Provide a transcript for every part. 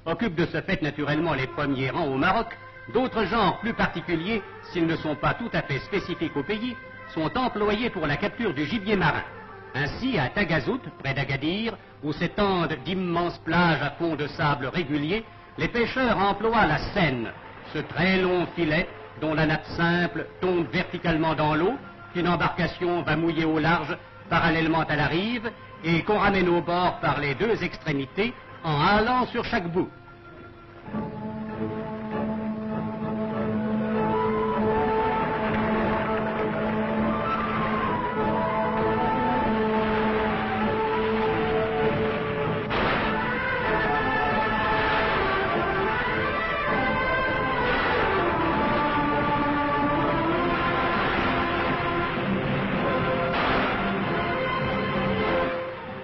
occupent de ce fait naturellement les premiers rangs au Maroc, d'autres genres plus particuliers, s'ils ne sont pas tout à fait spécifiques au pays, sont employés pour la capture du gibier marin. Ainsi, à Tagazout, près d'Agadir, où s'étendent d'immenses plages à fond de sable régulier, les pêcheurs emploient la senne, ce très long filet dont la nappe simple tombe verticalement dans l'eau, qu'une embarcation va mouiller au large parallèlement à la rive et qu'on ramène au bord par les deux extrémités en halant sur chaque bout.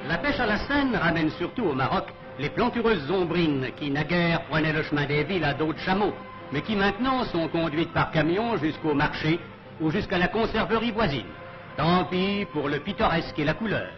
La pêche à la senne ramène surtout au Maroc les plantureuses ombrines qui naguère prenaient le chemin des villes à dos de chameau, mais qui maintenant sont conduites par camion jusqu'au marché ou jusqu'à la conserverie voisine. Tant pis pour le pittoresque et la couleur.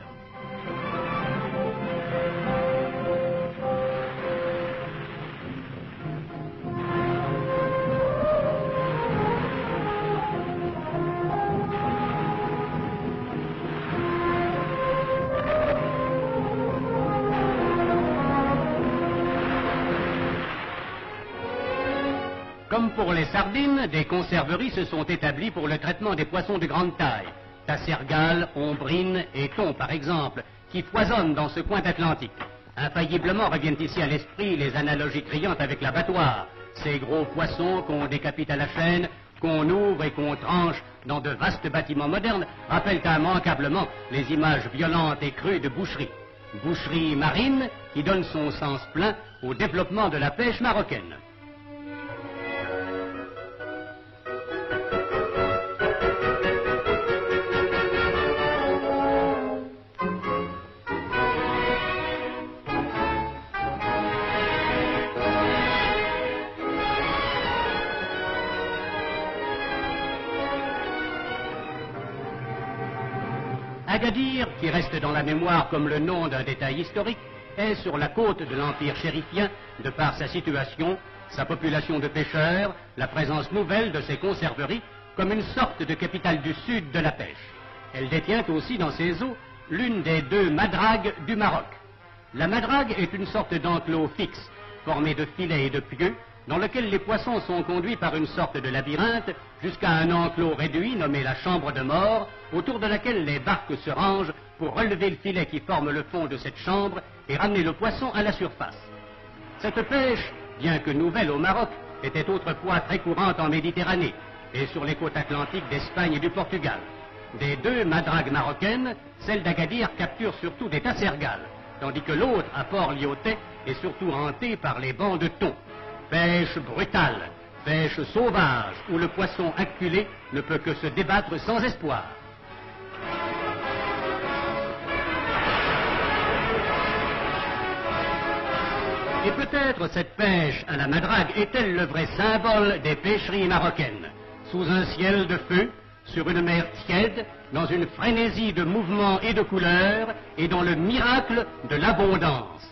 Comme pour les sardines, des conserveries se sont établies pour le traitement des poissons de grande taille. Tassergales, ombrines et thons, par exemple, qui foisonnent dans ce coin d'Atlantique. Infailliblement reviennent ici à l'esprit les analogies criantes avec l'abattoir. Ces gros poissons qu'on décapite à la chaîne, qu'on ouvre et qu'on tranche dans de vastes bâtiments modernes, rappellent immanquablement les images violentes et crues de boucherie. Boucherie marine qui donne son sens plein au développement de la pêche marocaine. Agadir, qui reste dans la mémoire comme le nom d'un détail historique, est sur la côte de l'Empire chérifien de par sa situation, sa population de pêcheurs, la présence nouvelle de ses conserveries, comme une sorte de capitale du sud de la pêche. Elle détient aussi dans ses eaux l'une des deux madragues du Maroc. La madrague est une sorte d'enclos fixe, formé de filets et de pieux, dans lequel les poissons sont conduits par une sorte de labyrinthe jusqu'à un enclos réduit nommé la chambre de mort, autour de laquelle les barques se rangent pour relever le filet qui forme le fond de cette chambre et ramener le poisson à la surface. Cette pêche, bien que nouvelle au Maroc, était autrefois très courante en Méditerranée et sur les côtes atlantiques d'Espagne et du Portugal. Des deux madragues marocaines, celle d'Agadir capture surtout des tassergales, tandis que l'autre, à Port-Lyautey, est surtout hantée par les bancs de thon. Pêche brutale, pêche sauvage, où le poisson acculé ne peut que se débattre sans espoir. Et peut-être cette pêche à la madrague est-elle le vrai symbole des pêcheries marocaines, sous un ciel de feu, sur une mer tiède, dans une frénésie de mouvements et de couleurs, et dans le miracle de l'abondance.